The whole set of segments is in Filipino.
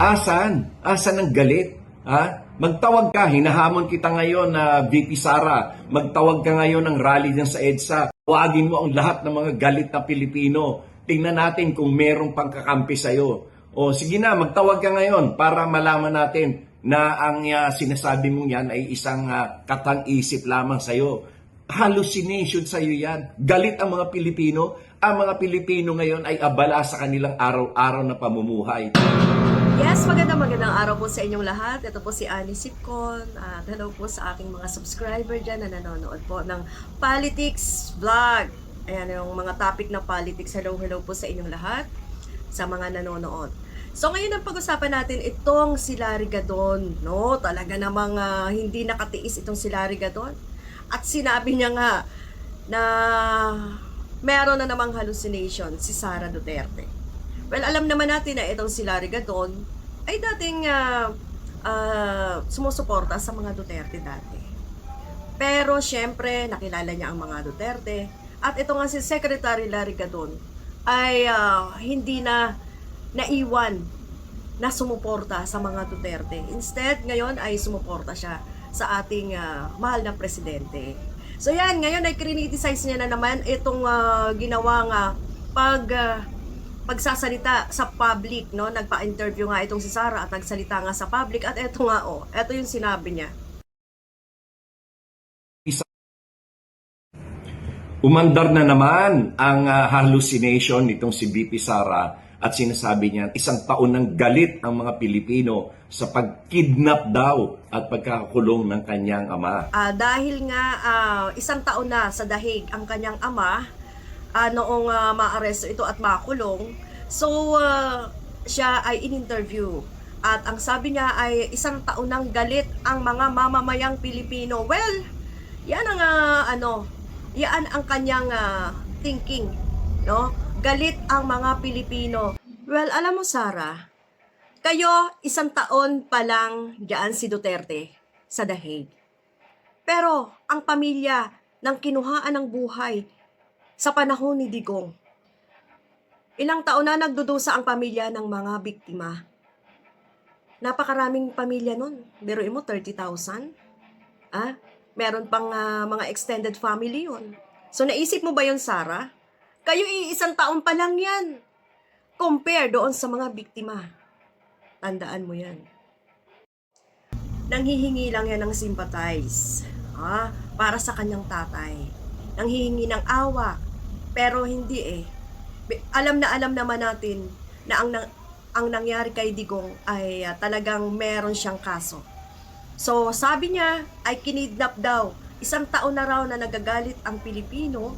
Asan? Asan ang galit? Ha? Magtawag ka, hinahamon kita ngayon na VP Sara. Magtawag ka ngayon ng rally dyan sa EDSA. Tawagin mo ang lahat ng mga galit na Pilipino. Tingnan natin kung merong pangkakampi sa'yo. O sige na, magtawag ka ngayon para malaman natin na ang sinasabi mong yan ay isang katang-isip lamang sa'yo. Hallucination sa'yo yan. Galit ang mga Pilipino. Ang mga Pilipino ngayon ay abala sa kanilang araw-araw na pamumuhay. Yes, magandang araw po sa inyong lahat. Ito po si Annie Sipcon. At hello po sa aking mga subscriber dyan na nanonood po ng Politics Vlog. Ayan yung mga topic na politics. Hello po sa inyong lahat, sa mga nanonood. So ngayon ang pag-usapan natin itong si Larry Gadon. No, talaga namang hindi nakatiis itong si Larry Gadon. At sinabi niya nga na meron na namang hallucination si Sara Duterte. Well, alam naman natin na itong si Larry Gadon ay dating sumusuporta sa mga Duterte dati. Pero syempre, nakilala niya ang mga Duterte. At ito nga si Secretary Larry Gadon ay hindi na naiwan na sumuporta sa mga Duterte. Instead, ngayon ay sumuporta siya sa ating mahal na presidente. So yan, ngayon ay criticize niya na naman itong ginawang pagsasalita sa public, no? Nagpa-interview nga itong si Sara at nagsalita nga sa public at eto nga eto yung sinabi niya. Umandar na naman ang hallucination nitong si VP Sara at sinasabi niya isang taon ng galit ang mga Pilipino sa pagkidnap daw at pagkakakulong ng kanyang ama. Dahil nga isang taon na sa dahig ang kanyang ama, noong maaresto ito at makulong. So, siya ay in-interview. At ang sabi niya ay isang taon ng galit ang mga mamamayang Pilipino. Well, yan ang yan ang kanyang thinking, no? Galit ang mga Pilipino. Well, alam mo Sara, kayo isang taon pa lang diyan si Duterte sa dahig. Pero ang pamilya ng kinuhaan ng buhay sa panahon ni Digong, ilang taon na nagdudusa ang pamilya ng mga biktima. Napakaraming pamilya nun. Biruin mo, 30,000. Meron pang mga extended family yun. So naisip mo ba yun, Sara? Kayo isang taon pa lang yan. Compare doon sa mga biktima. Tandaan mo yan. Nanghihingi lang yan ng sympathize. Para sa kanyang tatay. Nanghihingi ng awa. Pero hindi alam naman natin na ang nangyari kay Digong ay talagang meron siyang kaso. So sabi niya ay kinidnap daw. Isang taon na raw na nagagalit ang Pilipino,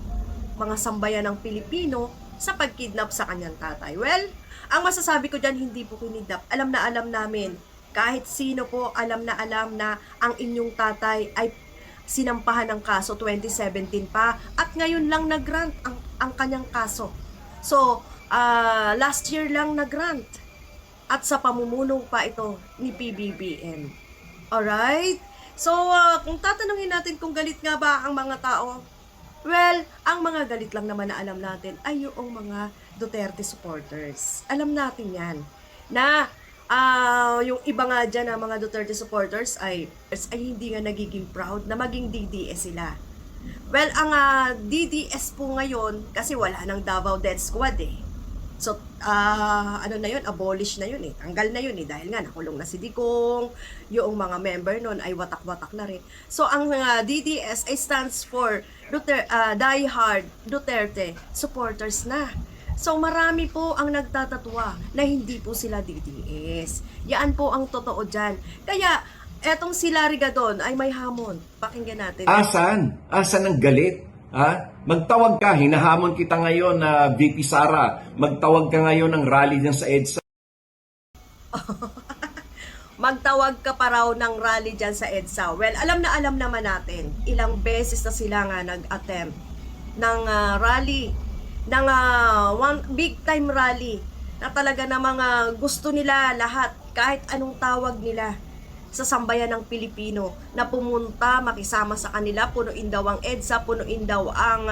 mga sambayan ng Pilipino sa pagkidnap sa kanyang tatay. Well, ang masasabi ko dyan, hindi po kinidnap. Alam namin. Kahit sino po alam na ang inyong tatay ay sinampahan ng kaso 2017 pa at ngayon lang nag-grant ang kanyang kaso. So, last year lang nag-grant at sa pamumuno pa ito ni PBBM. Alright? So, kung tatanungin natin kung galit nga ba ang mga tao, well, ang mga galit lang naman na alam natin ay yung mga Duterte supporters. Alam natin yan na yung iba nga dyan na mga Duterte supporters ay hindi nga nagiging proud na maging DDS sila. Well, ang DDS po ngayon, kasi wala nang Davao Death Squad So, na yun, abolish na yun Tanggal na yun dahil nga nakulong na si Digong, yung mga member nun ay watak-watak na rin. So, ang DDS ay stands for Die Hard Duterte supporters na. So marami po ang nagtatatwa na hindi po sila DDS. Yan po ang totoo dyan. Kaya etong si Larry Gadon ay may hamon. Pakinggan natin. Asan? Asan ang galit? Magtawag ka, hinahamon kita ngayon na VP Sara. Magtawag ka ngayon ng rally dyan sa EDSA. Magtawag ka pa raw ng rally dyan sa EDSA. Well, alam naman natin, ilang beses na sila nga nag-attempt ng rally, ng one big time rally na talaga na mga gusto nila lahat, kahit anong tawag nila sa sambayan ng Pilipino na pumunta, makisama sa kanila, punuin daw ang EDSA, punuin daw ang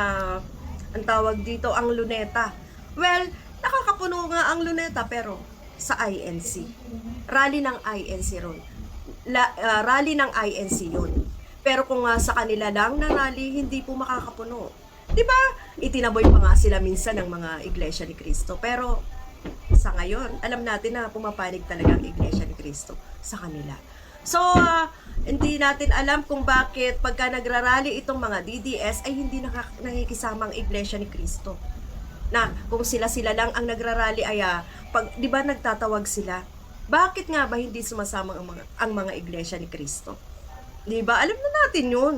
tawag dito, ang Luneta. Well, nakakapuno nga ang Luneta pero sa INC. Rally ng INC ron. Rally ng INC yun. Pero kung sa kanila lang na rally, hindi po makakapuno. 'Di ba? Itinaboy pa nga sila minsan ng mga Iglesia ni Cristo. Pero sa ngayon, alam natin na pumapanig talaga ang Iglesia ni Cristo sa kanila. So, hindi natin alam kung bakit pagka nagrarally itong mga DDS ay hindi nakikisama ang Iglesia ni Cristo. Na kung sila-sila lang ang nagrarally ay di ba nagtatawag sila? Bakit nga ba hindi sumasama ang mga Iglesia ni Cristo? Di ba? Alam na natin 'yun.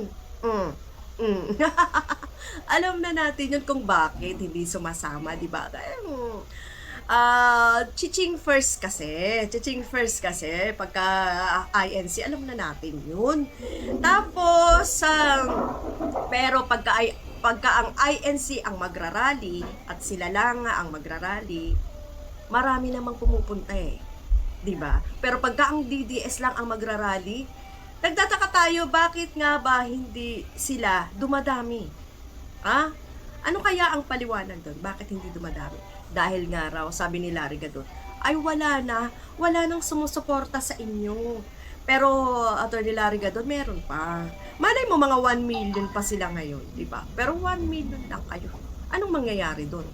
Alam na natin 'yun kung bakit hindi sumasama, di ba? Chiching first kasi pagka INC alam na natin yun. Tapos pero pagka ang INC ang magrarally at sila lang ang magrarally, marami namang pumupunta 'di ba? Pero pagka ang DDS lang ang magrarally, nagtataka tayo bakit nga ba hindi sila dumadami? Ano kaya ang paliwanag doon? Bakit hindi dumadami? Dahil nga raw, sabi ni Larry Gadon, ay wala nang sumusuporta sa inyo. Pero, Atty. Larry Gadon, meron pa. Malay mo, mga 1 million pa sila ngayon, di ba? Pero 1 million lang kayo. Anong mangyayari doon?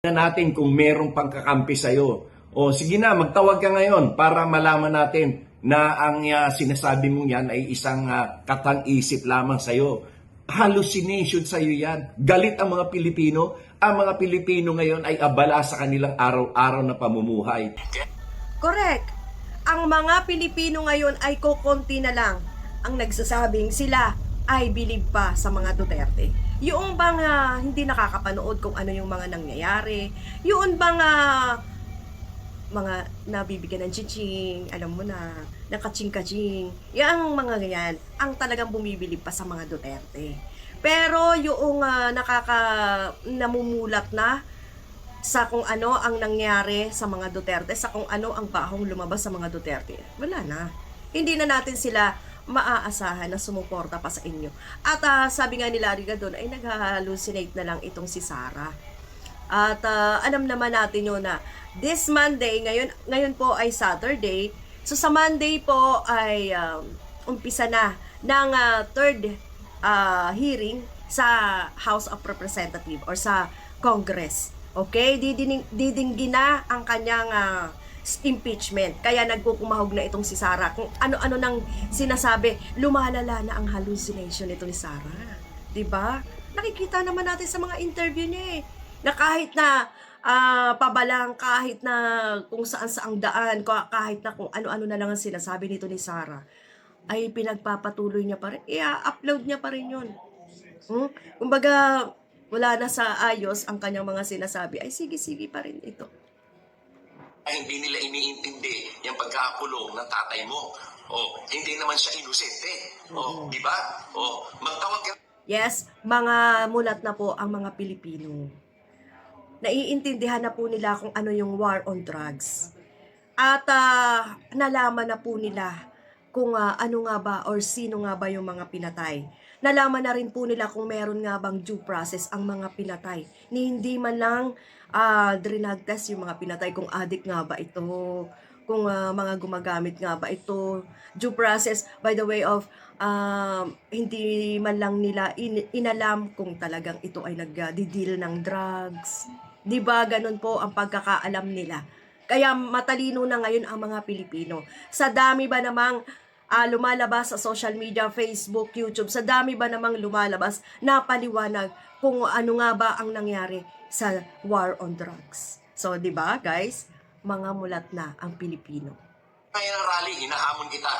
Na natin kung merong pangkakampi sa'yo. O sige na, magtawag ka ngayon para malaman natin na ang sinasabi mong yan ay isang katang-isip lamang sa'yo. Hallucination sa'yo yan. Galit ang mga Pilipino. Ang mga Pilipino ngayon ay abala sa kanilang araw-araw na pamumuhay. Correct. Ang mga Pilipino ngayon ay kukunti na lang ang nagsasabing sila ay believe pa sa mga Duterte. Yung bang hindi nakakapanood kung ano yung mga nangyayari. Yung bang mga nabibigyan ng chiching, alam mo na, nakaching-kaching. Yung mga ganyan, ang talagang bumibili pa sa mga Duterte. Pero yung namumulat na sa kung ano ang nangyari sa mga Duterte, sa kung ano ang bahong lumabas sa mga Duterte, wala na. Hindi na natin sila maaasahan na sumuporta pa sa inyo. At sabi nga ni Larry Gadon ay nag-hallucinate na lang itong si Sara. At alam naman natin yun na this Monday, ngayon po ay Saturday. So sa Monday po ay umpisa na ng third hearing sa House of Representatives or sa Congress. Okay? Didinggin na ang kanyang impeachment. Kaya nagkukumahog na itong si Sara. Kung ano-ano nang sinasabi, lumalala na ang hallucination nito ni Sara. 'Di ba? Nakikita naman natin sa mga interview niya na kahit na pabalang, kahit na kung saan-saang daan, kahit na kung ano-ano na lang ang sinasabi nito ni Sara, ay pinagpapatuloy niya pa rin. I-upload niya pa rin yun. Kumbaga, wala na sa ayos ang kanyang mga sinasabi, ay sige-sige pa rin ito. Ay hindi nila iniintindi yung pagkakakulong ng tatay mo. Hindi naman siya inosente. Di ba? Magtawag ka. Yes, mga mulat na po ang mga Pilipino. Naiintindihan na po nila kung ano yung war on drugs. At nalaman na po nila kung ano nga ba or sino nga ba yung mga pinatay. Nalaman na rin po nila kung meron nga bang due process ang mga pinatay. Hindi man lang drinag test yung mga pinatay, kung addict nga ba ito, kung mga gumagamit nga ba ito. Due process by the way of hindi man lang nila inalam kung talagang ito ay nagdi-deal ng drugs. 'Di ba ganun po ang pagkakaalam nila. Kaya matalino na ngayon ang mga Pilipino. Sa dami ba namang lumalabas sa social media, Facebook, YouTube, sa dami ba namang lumalabas na paliwanag kung ano nga ba ang nangyari sa war on drugs. So, 'di ba, guys? Mga mulat na ang Pilipino. Kaya ng rally, hinahamon kita.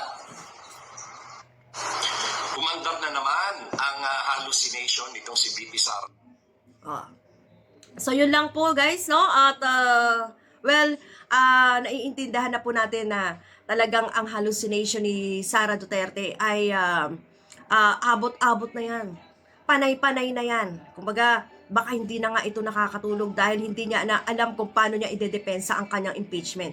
Umandar na naman ang hallucination nitong si BP Sara. So, yun lang po, guys, no? At, naiintindihan na po natin na talagang ang hallucination ni Sara Duterte ay abot-abot na yan. Panay-panay na yan. Kumbaga, baka hindi na nga ito nakakatulog dahil hindi niya na alam kung paano niya idedepensa ang kanyang impeachment.